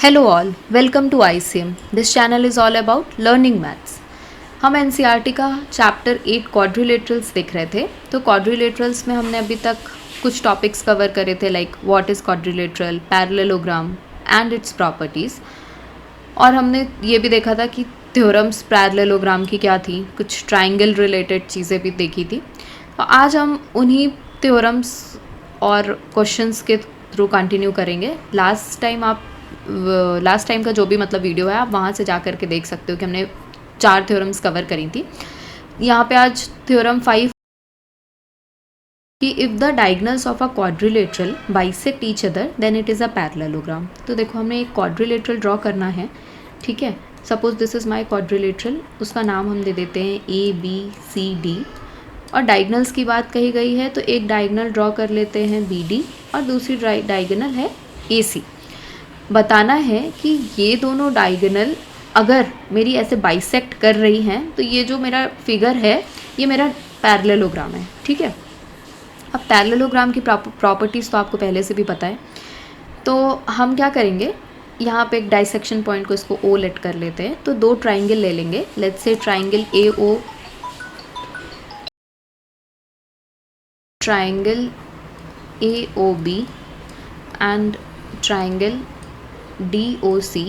Hello all, welcome to ICM. This channel is all about learning maths. हम NCERT का chapter 8 quadrilaterals देख रहे थे. तो क्वाड्रिलेटरल्स में हमने अभी तक कुछ टॉपिक्स कवर करे थे like what is quadrilateral, parallelogram and it's properties. और हमने ये भी देखा था कि थ्योरम्स पैरेललोग्राम की क्या थी, कुछ ट्राइंगल रिलेटेड चीज़ें भी देखी थी. तो आज हम उन्हीं थ्योरम्स और क्वेश्चंस के थ्रू कंटिन्यू करेंगे. लास्ट टाइम का जो भी मतलब वीडियो है आप वहाँ से जा कर के देख सकते हो कि हमने 4 थ्योरम्स कवर करी थी. यहाँ पे आज थ्योरम 5 कि if the diagonals of a quadrilateral bisect each other than it is a parallelogram. तो देखो हमें एक क्वाड्रिलेटरल ड्रॉ करना है, ठीक है. Suppose this is my quadrilateral, उसका नाम हम दे देते हैं ABCD. और डायगोनल्स की बात कही गई है तो एक डायगोनल ड्रॉ कर लेते हैं BD और दूसरी डायगोनल है AC. बताना है कि ये दोनों डायगोनल अगर मेरी ऐसे बाइसेक्ट कर रही हैं तो ये जो मेरा फिगर है ये मेरा पैरेललोग्राम है, ठीक है. अब पैरेललोग्राम की प्रॉपर्टीज़ तो आपको पहले से भी पता है. तो हम क्या करेंगे, यहाँ पे एक डाइसेक्शन पॉइंट को इसको O लेट कर लेते हैं. तो 2 ट्राइंगल ले लेंगे. Let's say triangle AO, triangle AOB and triangle DOC.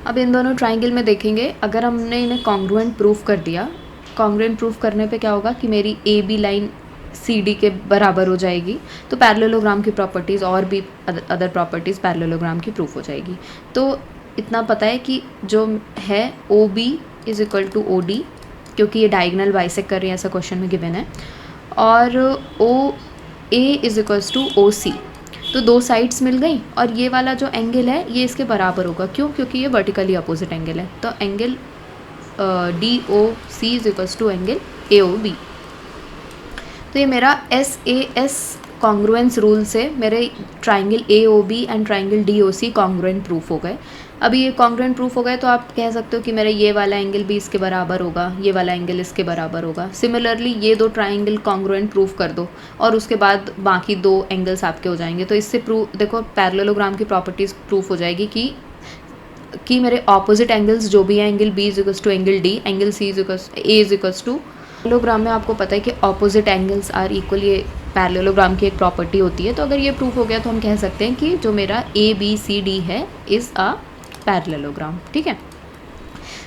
अब इन दोनों ट्राइंगल में देखेंगे, अगर हमने इन्हें कॉन्ग्रुएंट प्रूफ कर दिया, कॉन्ग्रुएंट प्रूफ करने पे क्या होगा कि मेरी AB लाइन CD के बराबर हो जाएगी. तो पैरेललोग्राम की प्रॉपर्टीज़ और भी अदर प्रॉपर्टीज़ पैरेललोग्राम की प्रूफ हो जाएगी. तो इतना पता है कि जो है OB is equal to OD, क्योंकि ये डायगोनल बाइसेक्ट कर रही है, ऐसा क्वेश्चन में गिवन है. और OA is equals to OC. तो 2 साइड्स मिल गई और ये वाला जो एंगल है ये इसके बराबर होगा. क्यों? क्योंकि ये वर्टिकली अपोजिट एंगल है. तो angle DOC is equals to angle AOB. तो ये मेरा SAS कॉन्ग्रुएंस रूल से मेरे triangle AOB and triangle DOC congruent proof हो गए. अभी ये कॉन्ग्रुएंट प्रूफ हो गए तो आप कह सकते हो कि मेरा ये वाला एंगल भी इसके बराबर होगा, ये वाला एंगल इसके बराबर होगा. सिमिलरली ये 2 ट्राइंगल कॉन्ग्रुएंट प्रूफ कर दो और उसके बाद बाकी 2 एंगल्स आपके हो जाएंगे. तो इससे प्रूफ देखो पैरेललोग्राम की प्रॉपर्टीज़ प्रूफ हो जाएगी कि मेरे ऑपोजिट एंगल्स जो भी हैं, angle B is equals to angle D, angle C is equals A is equals to. Parallelogram में आपको पता है कि ऑपोजिट एंगल्स आर इक्वल, ये पैरेललोग्राम की एक प्रॉपर्टी होती है. तो अगर ये प्रूफ हो गया तो हम कह सकते हैं कि जो मेरा ABCD है इज़ अ पैरेललोग्राम, ठीक है.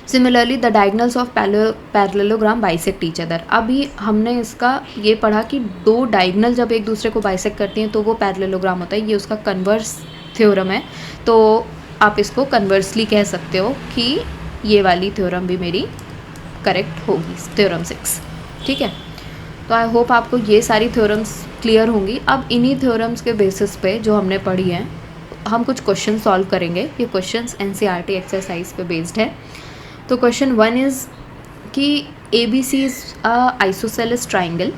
Similarly the diagonals of parallelogram bisect each other. अभी हमने इसका ये पढ़ा कि 2 डायगोनल जब एक दूसरे को बाइसेक्ट करती हैं तो वो पैरेललोग्राम होता है. ये उसका कन्वर्स थ्योरम है. तो आप इसको कन्वर्सली कह सकते हो कि ये वाली थ्योरम भी मेरी करेक्ट होगी, थ्योरम 6, ठीक है. तो आई होप आपको ये सारी थ्योरम्स क्लियर होंगी. अब इन्हीं थ्योरम्स के बेसिस पे जो हमने पढ़ी हैं हम कुछ क्वेश्चन सॉल्व करेंगे. ये क्वेश्चंस NCERT एक्सरसाइज पे बेस्ड है. तो क्वेश्चन 1 इज़ कि ABC is a isosceles triangle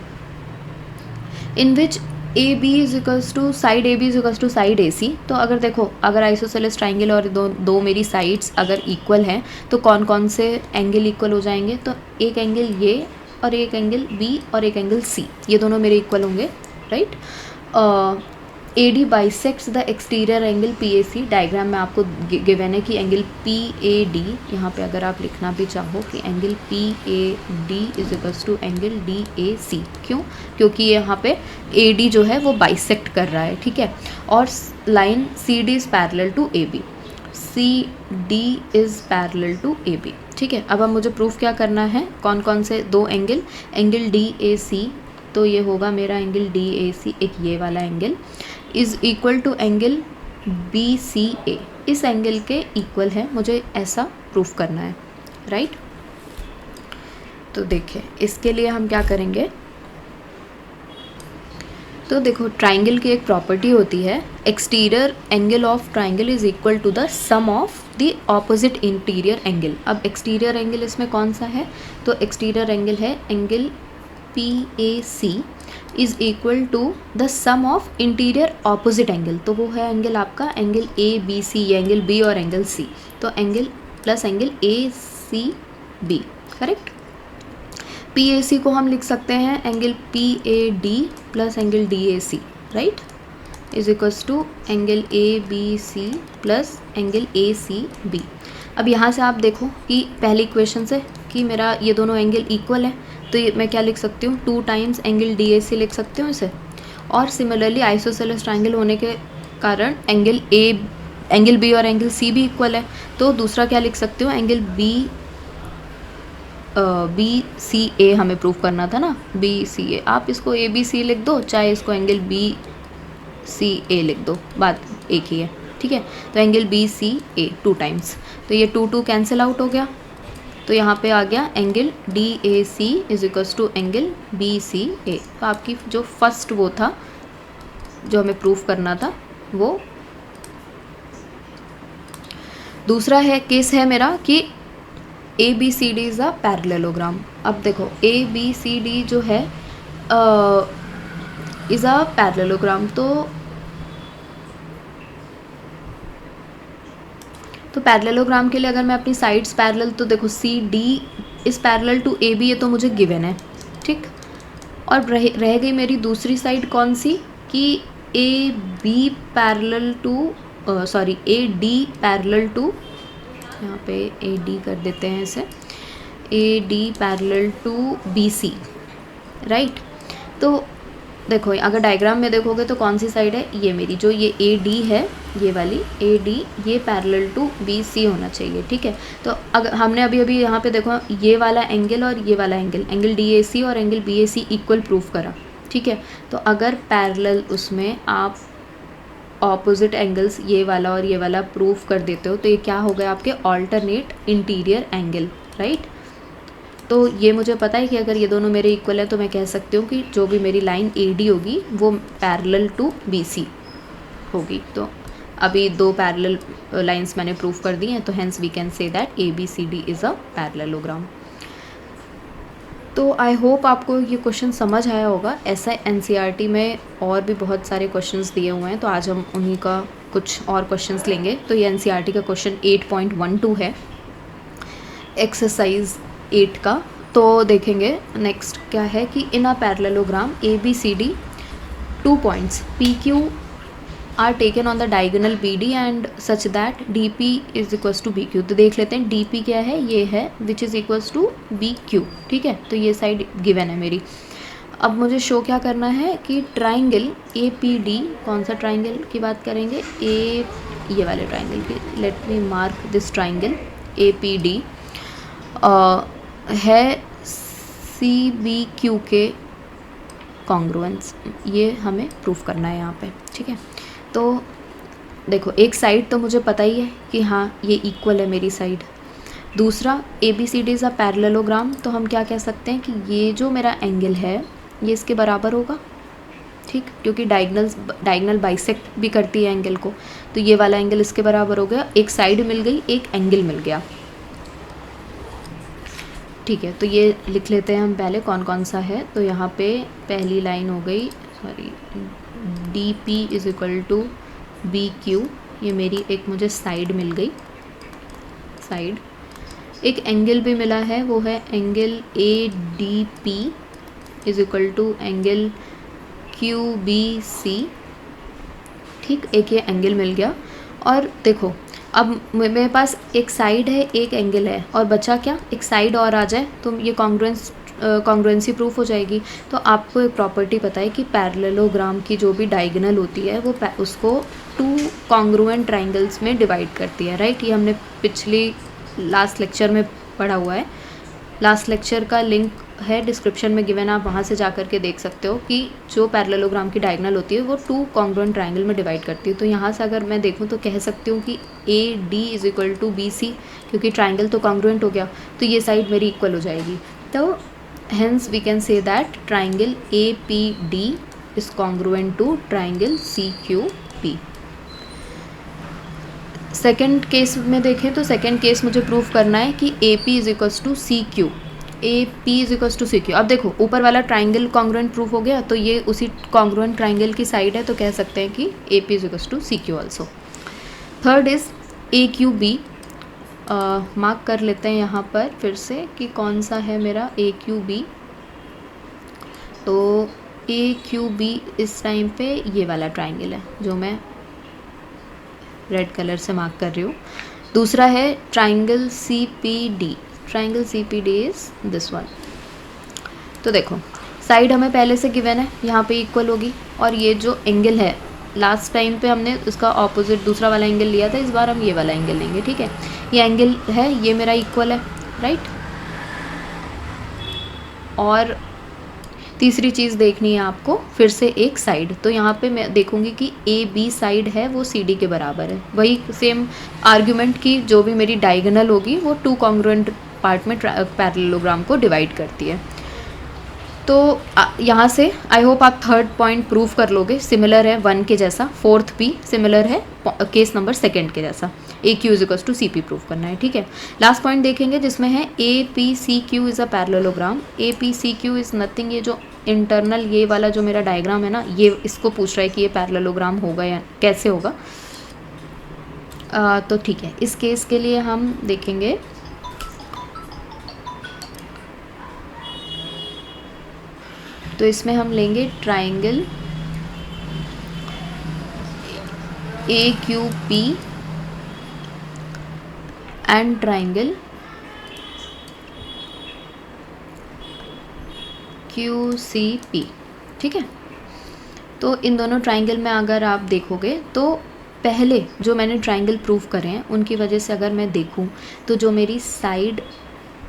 in which AB is equals to side AB is equals to side AC. तो अगर देखो, अगर आइसोसेलेस ट्राइंगल और दो मेरी साइड्स अगर इक्वल हैं तो कौन कौन से एंगल इक्वल हो जाएंगे. तो एक एंगल ये और एक एंगल B और एक एंगल C, ये दोनों मेरे इक्वल होंगे, right. AD bisects the exterior angle PAC. Diagram में आपको गिवन है कि एंगल PAD, यहाँ पे अगर आप लिखना भी चाहो कि angle PAD is equals to angle DAC. क्यों? क्योंकि यहाँ पे AD जो है वो बाइसेक्ट कर रहा है, ठीक है. और line CD is parallel to AB, CD is parallel to AB, ठीक है. अब मुझे प्रूफ क्या करना है, कौन कौन से 2 एंगल DAC. तो ये होगा मेरा एंगल DAC, एक ये वाला angle is equal to angle BCA. इस एंगल के इक्वल है, मुझे ऐसा प्रूफ करना है, राइट. तो देखिए इसके लिए हम क्या करेंगे. तो देखो ट्राइंगल की एक प्रॉपर्टी होती है, exterior angle of triangle is equal to the sum of the opposite interior angle. अब एक्सटीरियर एंगल इसमें कौन सा है, तो एक्सटीरियर एंगल है angle PAC is equal to the sum of interior opposite angle. तो वो है एंगल आपका एंगल ABC, ये एंगल B और एंगल C. तो angle plus angle ACB, correct. PAC को हम लिख सकते हैं angle PAD plus angle DAC, right. Is equals to angle A B C plus angle A C B. अब यहाँ से आप देखो कि पहली इक्वेशन से कि मेरा ये दोनों एंगल इक्वल है, तो ये मैं क्या लिख सकती हूँ, 2 टाइम्स एंगल डी ए सी लिख सकती हूँ इसे। और सिमिलरली आइसोसेलेस ट्राइंगल होने के कारण एंगल बी और एंगल सी भी इक्वल है, तो दूसरा क्या लिख सकती हूँ, एंगल बी सी ए हमें प्रूव करना था ना, बी सी ए। आप इसको ए बी सी लिख दो, चाहे इसको एंगल बी सी ए लिख दो, बात एक ही है, ठीक है। तो एंगल बी सी ए 2 टाइम्स, तो ये 2 कैंसिल आउट हो गया, तो यहाँ पे आ गया angle D A C is equals to angle B C A. तो आपकी जो फर्स्ट वो था जो हमें प्रूफ करना था वो। दूसरा केस है मेरा कि A B C D is a parallelogram. अब देखो ए बी सी डी जो है इज़ अ पैरेललोग्राम, तो पैरेललोग्राम के लिए अगर मैं अपनी साइड्स पैरेलल, तो देखो C D is parallel to A B, ये तो मुझे गिवन है, ठीक। और रह गई मेरी दूसरी साइड कौन सी, कि A B parallel to sorry A D parallel to, यहाँ पे ए डी कर देते हैं इसे, A D parallel to B C, right. तो देखो अगर डायग्राम में देखोगे तो कौन सी साइड है, ये मेरी जो ये ए डी है, ये वाली ए डी, ये पैरेलल टू बी सी होना चाहिए, ठीक है। तो अगर हमने अभी यहाँ पे देखो ये वाला एंगल और ये वाला एंगल डी ए सी और एंगल बी ए सी इक्वल प्रूफ करा, ठीक है। तो अगर पैरेलल उसमें आप ऑपोजिट एंगल्स ये वाला और ये वाला प्रूफ कर देते हो, तो ये क्या हो गया आपके ऑल्टरनेट इंटीरियर एंगल, राइट। तो ये मुझे पता है कि अगर ये दोनों मेरे इक्वल है तो मैं कह सकती हूँ कि जो भी मेरी लाइन ए डी होगी वो पैरेलल टू बी सी होगी। तो अभी 2 पैरेलल लाइंस मैंने प्रूफ कर दी हैं, तो hence we can say that A B C D is a parallelogram. तो आई होप आपको ये क्वेश्चन समझ आया होगा। ऐसा एनसीईआरटी में और भी बहुत सारे क्वेश्चंस दिए हुए हैं, तो आज हम उन्हीं का कुछ और क्वेश्चंस लेंगे। तो ये एनसीईआरटी का क्वेश्चन 8.12 है, एक्सरसाइज 8 का। तो देखेंगे नेक्स्ट क्या है कि in a parallelogram A B C D 2 points P Q R taken on the diagonal B D and such that D P is equals to B Q. तो देख लेते हैं डी पी क्या है, ये है which is equals to B Q, ठीक है। तो ये साइड गिवन है मेरी। अब मुझे शो क्या करना है कि ट्राइंगल ए पी डी, कौन सा ट्राइंगल की बात करेंगे, ये वाले ट्राइंगल की। Let me mark this triangle A P D है सी बी क्यू के कॉन्ग्रुएंस, ये हमें प्रूफ करना है यहाँ पे, ठीक है। तो देखो एक साइड तो मुझे पता ही है कि हाँ ये इक्वल है मेरी साइड। दूसरा A B C D is a parallelogram, तो हम क्या कह सकते हैं कि ये जो मेरा एंगल है ये इसके बराबर होगा, ठीक, क्योंकि डायगनल बाइसेक्ट भी करती है एंगल को। तो ये वाला एंगल इसके बराबर हो गया, एक साइड मिल गई, एक एंगल मिल गया, ठीक है। तो ये लिख लेते हैं हम पहले कौन कौन सा है। तो यहाँ पे पहली लाइन हो गई, sorry, D P is equal to B Q, ये मेरी एक मुझे साइड मिल गई, साइड। एक एंगल भी मिला है, वो है angle A D P is equal to angle Q B C, ठीक, एक ये एंगल मिल गया। और देखो अब मेरे पास एक साइड है, एक एंगल है, और बचा क्या, एक साइड और आ जाए तो ये कॉन्ग्रुएंसी प्रूफ हो जाएगी। तो आपको एक प्रॉपर्टी पता है कि पैरेललोग्राम की जो भी डायगोनल होती है वो उसको 2 कॉन्ग्रुएंट ट्राइंगल्स में डिवाइड करती है, राइट। ये हमने पिछली लास्ट लेक्चर में पढ़ा हुआ है। लास्ट लेक्चर का लिंक है डिस्क्रिप्शन में गिवन, आप वहाँ से जा कर के देख सकते हो कि जो पैरेललोग्राम की डायगोनल होती है वो 2 कॉन्ग्रुएंट ट्राइंगल में डिवाइड करती है। तो यहाँ से अगर मैं देखूँ तो कह सकती हूँ कि A D is equal to B C, क्योंकि ट्राइंगल तो कॉन्ग्रुएंट हो गया, तो ये साइड मेरी इक्वल हो जाएगी। तो hence we can say that triangle APD is congruent to triangle CQP। Second case में देखें तो सेकेंड केस मुझे प्रूफ करना है कि AP is equals to C Q, AP is equals to C Q. अब देखो ऊपर वाला ट्राइंगल कॉन्ग्रुएंट प्रूफ हो गया, तो ये उसी कॉन्ग्रुएंट ट्राइंगल की साइड है, तो कह सकते हैं कि AP is equals to C Q also. Third is AQB, mark कर लेते हैं यहाँ पर फिर से कि कौन सा है मेरा AQB। तो ए क्यू बी इस टाइम पे ये वाला ट्राइंगल है जो मैं रेड कलर से मार्क कर रही हूँ। दूसरा है triangle C P D, triangle C P D is this one. तो देखो साइड हमें पहले से गिवन है, यहाँ पे इक्वल होगी, और ये जो एंगल है लास्ट टाइम पे हमने उसका ऑपोजिट दूसरा वाला एंगल लिया था, इस बार हम ये वाला एंगल लेंगे, ठीक है। ये एंगल है, ये मेरा इक्वल है, राइट। और तीसरी चीज़ देखनी है आपको फिर से एक साइड, तो यहाँ पे मैं देखूँगी कि ए बी साइड है वो सी डी के बराबर है। वही सेम आर्ग्यूमेंट की जो भी मेरी डायगोनल होगी वो टू कॉन्ग्रुएंट पार्ट में पैरेललोग्राम को डिवाइड करती है। तो यहाँ से आई होप आप थर्ड पॉइंट प्रूव कर लोगे, सिमिलर है वन के जैसा, फोर्थ भी सिमिलर है केस नंबर सेकंड के जैसा। A Q is equals to C P prove करना है, ठीक है। लास्ट पॉइंट देखेंगे जिसमें है A P C Q is a parallelogram. A P C Q is nothing, ये जो इंटरनल ये वाला जो मेरा डायग्राम है ना, ये इसको पूछ रहा है कि ये पैरेललोग्राम होगा या कैसे होगा। तो ठीक है, इस केस के लिए हम देखेंगे तो इसमें हम लेंगे triangle A Q P and triangle Q C P, ठीक है। तो इन दोनों ट्राइंगल में अगर आप देखोगे तो पहले जो मैंने ट्राइंगल प्रूव करे हैं उनकी वजह से अगर मैं देखूं तो जो मेरी साइड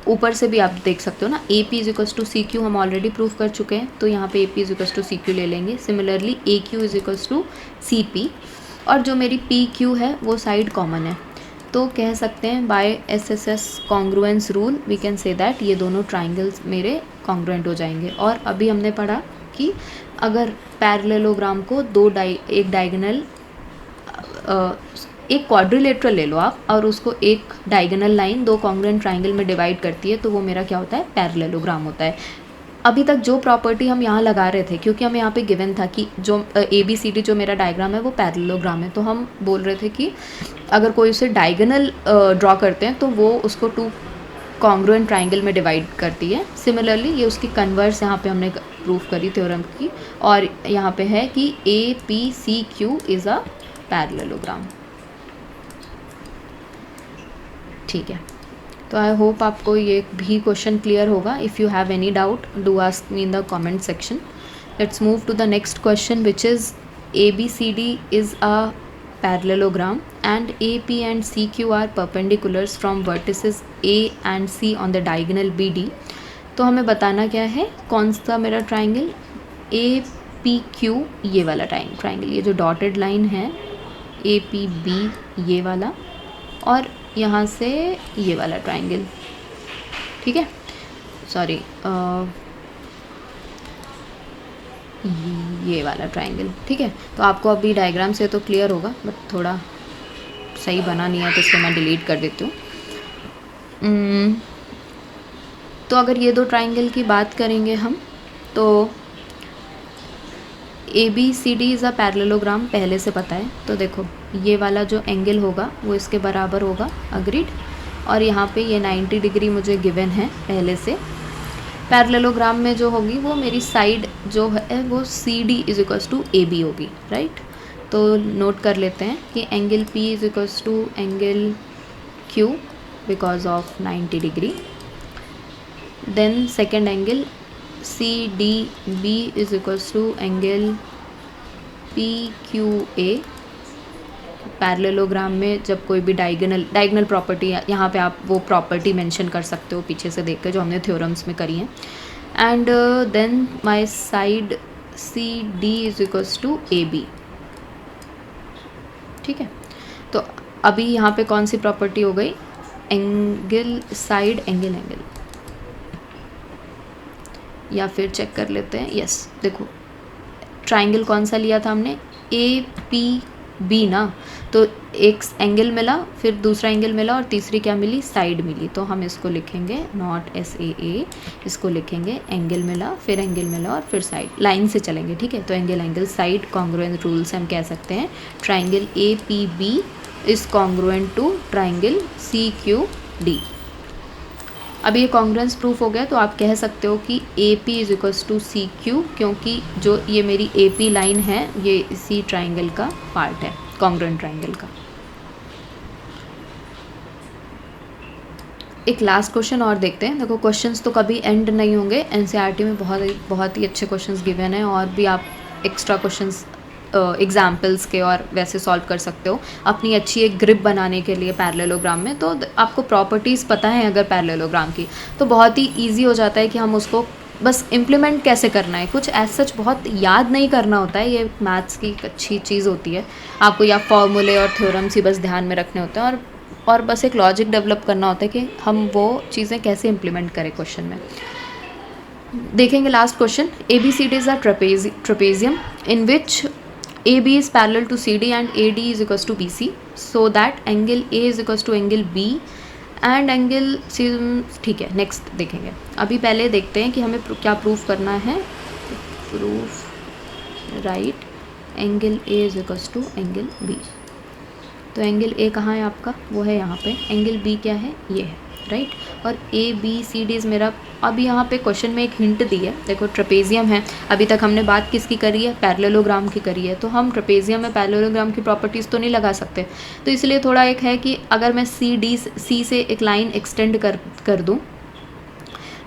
ऊपर से भी आप देख सकते हो ना, A P is equals to C Q हम ऑलरेडी प्रूव कर चुके हैं, तो यहाँ पे A P is equals to C Q ले लेंगे। Similarly A Q is equals to C P, और जो मेरी पी क्यू है वो साइड कॉमन है, तो कह सकते हैं by S S S congruence rule we can say that ये दोनों ट्राइंगल्स मेरे कॉन्ग्रुएंट हो जाएंगे। और अभी हमने पढ़ा कि अगर पैरेललोग्राम को एक डायगोनल एक क्वाड्रिलेटरल ले लो आप और उसको एक डायगोनल लाइन दो कॉन्ग्रुएंट ट्राइंगल में डिवाइड करती है, तो वो मेरा क्या होता है, पैरेललोग्राम होता है। अभी तक जो प्रॉपर्टी हम यहाँ लगा रहे थे, क्योंकि हमें यहाँ पे गिवन था कि जो ए बी सी डी जो मेरा डायग्राम है वो पैरेललोग्राम है, तो हम बोल रहे थे कि अगर कोई उसे डायगोनल ड्रॉ करते हैं तो वो उसको टू कॉन्ग्रुएंट ट्राइंगल में डिवाइड करती है। सिमिलरली ये उसकी कन्वर्स यहाँ पे हमने प्रूफ करी थ्योरम की, और यहाँ पे है कि A P C Q is a parallelogram, ठीक है। तो आई होप आपको ये भी क्वेश्चन क्लियर होगा। If you have any doubt do ask me in the comment section. Let's move to the next question which is A B C D is a parallelogram and AP and CQ are perpendiculars from vertices A and C on the diagonal BD। तो हमें बताना क्या है, कौन सा मेरा triangle, APQ ये वाला ट्राइंगल, ये जो डॉटेड लाइन है APB ये वाला, और यहाँ से ये वाला ट्राइंगल, ठीक है। सॉरी ये वाला ट्राइंगल, ठीक है। तो आपको अभी डायग्राम से तो क्लियर होगा, बट थोड़ा सही बना नहीं है तो इसको मैं डिलीट कर देती हूँ। तो अगर ये दो ट्राइंगल की बात करेंगे हम, तो A B C D is a parallelogram पहले से पता है, तो देखो ये वाला जो एंगल होगा वो इसके बराबर होगा, अग्रीड। और यहाँ पे ये 90 डिग्री मुझे गिवन है पहले से। पैरेललोग्राम में जो होगी वो मेरी साइड जो है वो C D is equals to A B होगी, राइट। तो नोट कर लेते हैं कि angle P is equals to angle Q because of 90 degree. Then second angle CDB is equals to angle PQA। Parallelogram में जब कोई भी डायगोनल प्रॉपर्टी, यहाँ पे आप वो प्रॉपर्टी मेंशन कर सकते हो पीछे से देख के जो हमने थ्योरम्स में करी हैं। And then my side CD is equals to AB, ठीक है। तो अभी यहाँ पे कौन सी प्रॉपर्टी हो गई, एंगल साइड एंगल, या फिर चेक कर लेते हैं। यस, देखो ट्राइंगल कौन सा लिया था हमने, APB ना, तो एक एंगल मिला, फिर दूसरा एंगल मिला, और तीसरी क्या मिली, साइड मिली। तो हम इसको लिखेंगे नॉट SAA, इसको लिखेंगे एंगल मिला, फिर एंगल मिला, और फिर साइड, लाइन से चलेंगे, ठीक है। तो एंगल साइड कॉन्ग्रुएंट रूल से हम कह सकते हैं triangle APB is congruent to triangle CQD। अब ये कॉन्ग्रुएंस प्रूफ हो गया, तो आप कह सकते हो कि A P is equals to C Q, क्योंकि जो ये मेरी ए पी लाइन है ये इसी ट्राइंगल का पार्ट है, कॉन्ग्रुएंट ट्राइंगल का। एक लास्ट क्वेश्चन और देखते हैं। देखो क्वेश्चंस तो कभी एंड नहीं होंगे, एनसीईआरटी में बहुत ही अच्छे क्वेश्चंस गिवन हैं, और भी आप एक्स्ट्रा क्वेश्चंस एग्जाम्पल्स के और वैसे सॉल्व कर सकते हो अपनी अच्छी एक ग्रिप बनाने के लिए पैरेललोग्राम में। तो आपको प्रॉपर्टीज़ पता है अगर पैरेललोग्राम की, तो बहुत ही ईजी हो जाता है कि हम उसको बस इम्प्लीमेंट कैसे करना है। कुछ एज सच बहुत याद नहीं करना होता है, ये मैथ्स की एक अच्छी चीज़ होती है। आपको या फॉर्मूले और थ्योरम्स ही बस ध्यान में रखने होते हैं, और बस एक लॉजिक डेवलप करना होता है कि हम वो चीज़ें कैसे इम्प्लीमेंट करें क्वेश्चन में। देखेंगे last question. ABCD is a trapezium in which AB is parallel to CD and AD is equals to BC, so that angle A is equals to angle B and angle C। ठीक है, next देखेंगे। अभी पहले देखते हैं कि हमें क्या प्रूफ करना है। Proof right angle A is equals to angle B। तो एंगल A कहाँ है आपका, वो है यहाँ पे। एंगल B क्या है, ये है, राइट। और ABCD इज़ मेरा, अभी यहाँ पे क्वेश्चन में एक हिंट दी है। देखो ट्रेपेजियम है, अभी तक हमने बात किसकी करी है, पैरेललोग्राम की करी है। तो हम ट्रेपेजियम में पैरेललोग्राम की प्रॉपर्टीज़ तो नहीं लगा सकते, तो इसलिए थोड़ा एक है कि अगर मैं C से एक लाइन एक्सटेंड कर दूँ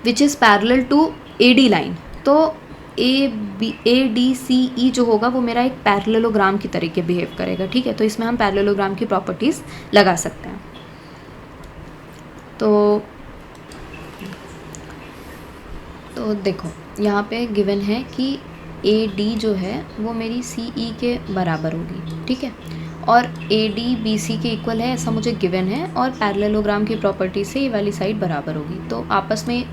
which is parallel to AD line, तो ADCE जो होगा वो मेरा एक पैरेललोग्राम की तरीके बिहेव करेगा, ठीक है। तो इसमें हम पैरेललोग्राम की प्रॉपर्टीज़ लगा सकते हैं। तो देखो यहाँ पे गिवन है कि AD जो है वो मेरी CE के बराबर होगी, ठीक है, और AD BC के इक्वल है, ऐसा मुझे गिवन है। और पैरेललोग्राम की प्रॉपर्टी से ये वाली साइड बराबर होगी, तो आपस में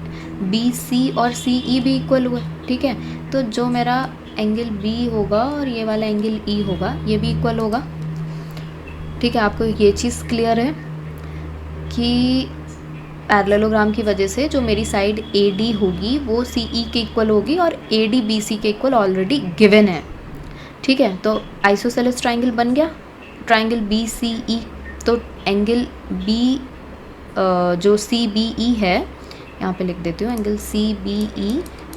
BC और CE भी इक्वल हुए, ठीक है। तो जो मेरा एंगल B होगा और ये वाला एंगल E होगा, ये भी इक्वल होगा, ठीक है। आपको ये चीज़ क्लियर है कि पैरेललोग्राम की वजह से जो मेरी साइड AD होगी वो CE के इक्वल होगी, और AD BC के इक्वल ऑलरेडी गिवन है, ठीक है। तो आइसोसेलेस ट्राइंगल बन गया, ट्राइंगल BCE। तो एंगल B जो CBE है, यहाँ पे लिख देती हूँ, angle CBE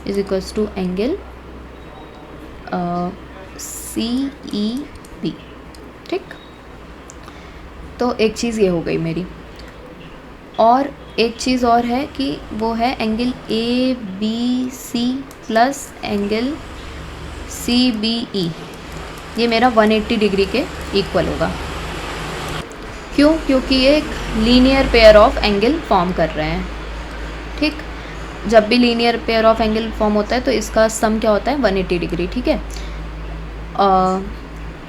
is equals to angle CEB, ठीक। तो एक चीज़ ये हो गई मेरी, और एक चीज़ और है कि वो है angle ABC plus angle CBE, ये मेरा 180 डिग्री के इक्वल होगा। क्यों? क्योंकि ये एक linear pair of angle form कर रहे हैं, ठीक। जब भी linear pair of angle form होता है तो इसका सम क्या होता है, 180 डिग्री, ठीक है।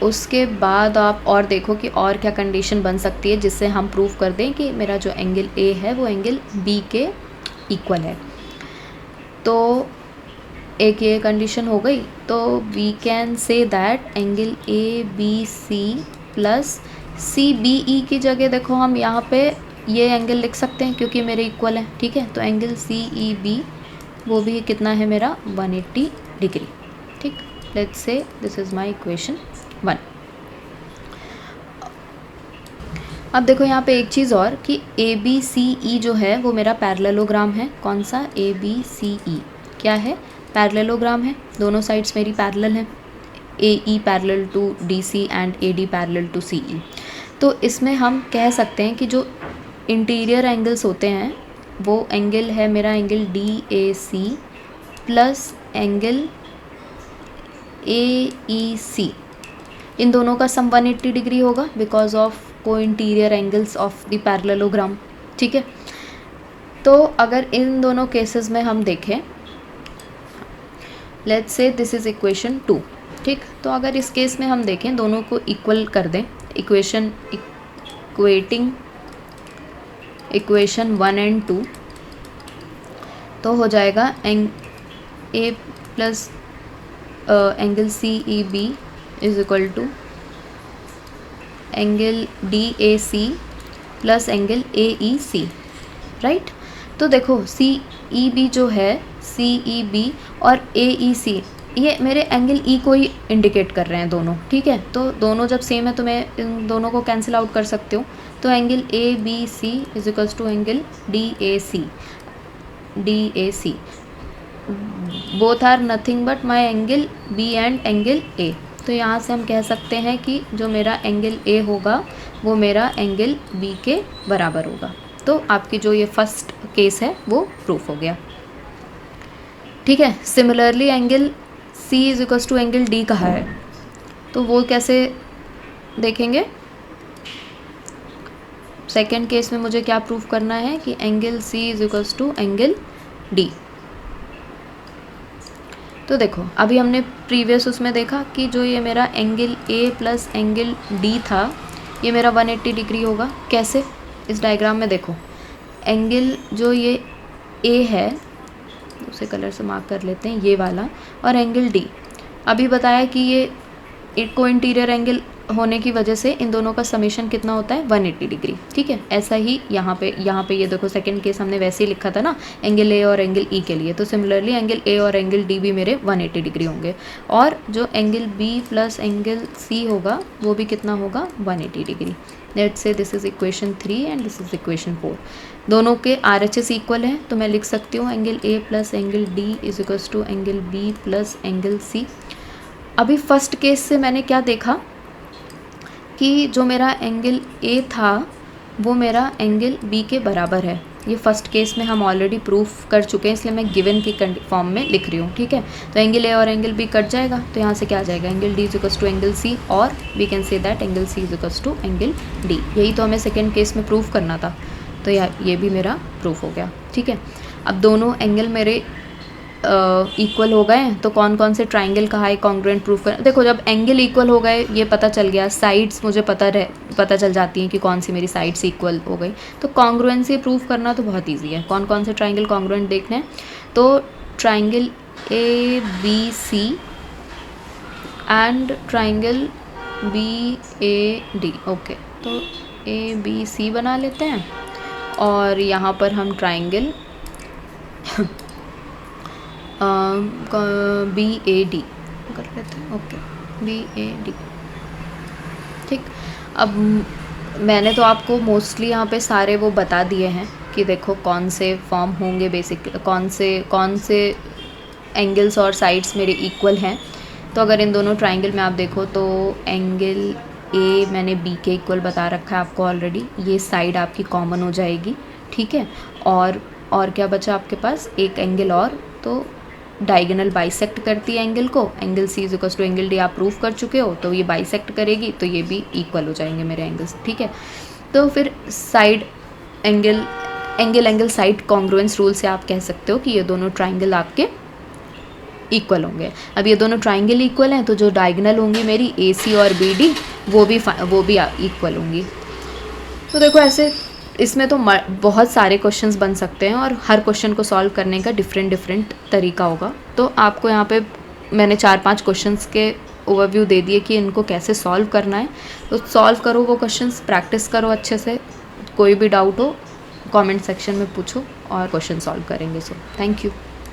उसके बाद आप और देखो कि और क्या कंडीशन बन सकती है जिससे हम प्रूव कर दें कि मेरा जो एंगल A है वो एंगल B के इक्वल है। तो एक ये कंडीशन हो गई, तो we can say that angle ABC plus CBE की जगह देखो हम यहाँ पे ये एंगल लिख सकते हैं क्योंकि मेरे इक्वल है, ठीक है। तो एंगल CEB वो भी कितना है मेरा, 180 डिग्री, ठीक। Let's say this is my equation 1। अब देखो यहाँ पे एक चीज़ और कि ABCE जो है वो मेरा पैरेललोग्राम है। कौन सा, ABCE क्या है, पैरेललोग्राम है, दोनों साइड्स मेरी पैरेलल हैं। AE parallel to DC and AD parallel to CE। तो इसमें हम कह सकते हैं कि जो इंटीरियर एंगल्स होते हैं वो एंगल है मेरा angle DAC plus angle AEC, इन दोनों का सम 180 डिग्री होगा बिकॉज ऑफ को interior angles of the parallelogram, ठीक है। तो अगर इन दोनों केसेस में हम देखें, let's say this is equation 2, ठीक। तो अगर इस केस में हम देखें, दोनों को इक्वल कर दें, इक्वेशन 1 एंड 2, तो हो जाएगा A plus angle CEB is equal to angle DAC plus angle AEC, right. तो देखो CEB जो है, CEB और AEC ये मेरे एंगल E को ही इंडिकेट कर रहे हैं दोनों, ठीक है। तो दोनों जब सेम है तो मैं इन दोनों को कैंसिल आउट कर सकती हूँ। तो angle ABC is equals to angle DAC। DAC both are nothing but my angle B and angle A. तो यहाँ से हम कह सकते हैं कि जो मेरा एंगल ए होगा वो मेरा एंगल बी के बराबर होगा। तो आपकी जो ये फर्स्ट केस है वो प्रूफ हो गया। ठीक है, similarly angle C is equals to angle D कहा है, तो वो कैसे देखेंगे। सेकेंड केस में मुझे क्या प्रूफ करना है कि angle C is equals to angle D। तो देखो अभी हमने प्रीवियस उसमें देखा कि जो ये मेरा angle A plus angle D था ये मेरा 180 डिग्री होगा। कैसे, इस डायग्राम में देखो एंगल जो ये A है उसे कलर से मार्क कर लेते हैं, ये वाला, और एंगल D अभी बताया कि ये को इंटीरियर एंगल होने की वजह से इन दोनों का समेशन कितना होता है 180 डिग्री। ठीक है, ऐसा ही यहाँ पे ये देखो सेकंड केस हमने वैसे ही लिखा था ना एंगल ए और एंगल ई के लिए, तो सिमिलरली एंगल ए और एंगल डी भी मेरे 180 डिग्री होंगे, और जो angle B plus angle C होगा वो भी कितना होगा 180 degree. Let's say this is equation 3 and this is equation 4। दोनों के RHS इक्वल हैं तो मैं लिख सकती हूँ angle A plus angle D is equals to angle B plus angle C. अभी फर्स्ट केस से मैंने क्या देखा कि जो मेरा एंगल ए था वो मेरा एंगल बी के बराबर है। ये फर्स्ट केस में हम ऑलरेडी प्रूफ कर चुके हैं, इसलिए मैं गिवन की फॉर्म में लिख रही हूँ। ठीक है, तो एंगल ए और एंगल बी कट जाएगा, तो यहाँ से क्या आ जाएगा angle D is equals to angle C, और we can say that angle C is equals to angle D. यही तो हमें सेकेंड केस में प्रूफ करना था, तो ये भी मेरा प्रूफ हो गया। ठीक है, अब दोनों एंगल मेरे इक्वल हो गए, तो कौन कौन से ट्राइंगल कहा है कॉन्ग्रुएंट प्रूफ कर। देखो जब एंगल इक्वल हो गए ये पता चल गया, साइड्स मुझे पता चल जाती हैं कि कौन सी मेरी साइड्स इक्वल हो गई, तो कॉन्ग्रुएंसी प्रूफ करना तो बहुत ईजी है। कौन कौन से ट्राइंगल कॉन्ग्रुएंट देखने हैं, तो triangle ABC and triangle BAD। Okay, तो ABC बना लेते हैं, और यहाँ पर हम ट्राइंगल BAD कर लेते हैं। Okay, BAD। ठीक, अब मैंने तो आपको मोस्टली यहाँ पे सारे वो बता दिए हैं कि देखो कौन से फॉर्म होंगे, बेसिक कौन से एंगल्स और साइड्स मेरे इक्वल हैं। तो अगर इन दोनों ट्राइंगल में आप देखो तो एंगल A मैंने B के इक्वल बता रखा है आपको ऑलरेडी, ये साइड आपकी कॉमन हो जाएगी। ठीक है, और क्या बचा आपके पास, एक एंगल और, तो डायगोनल बाइसेक्ट करती है एंगल को, angle C is equal to angle D आप प्रूफ कर चुके हो, तो ये बाइसेक्ट करेगी तो ये भी इक्वल हो जाएंगे मेरे एंगल्स। ठीक है, तो फिर side angle side congruence rule से आप कह सकते हो कि ये दोनों ट्राइंगल आपके इक्वल होंगे। अब ये दोनों ट्राइंगल इक्वल हैं तो जो डायगोनल होंगी मेरी AC और BD वो भी इक्वल होंगी। तो देखो ऐसे इसमें तो बहुत सारे क्वेश्चंस बन सकते हैं, और हर क्वेश्चन को सॉल्व करने का डिफरेंट तरीका होगा। तो आपको यहाँ पे मैंने 4-5 क्वेश्चंस के ओवरव्यू दे दिए कि इनको कैसे सॉल्व करना है। तो सॉल्व करो वो क्वेश्चंस, प्रैक्टिस करो अच्छे से, कोई भी डाउट हो कमेंट सेक्शन में पूछो और क्वेश्चन सॉल्व करेंगे। So thank you.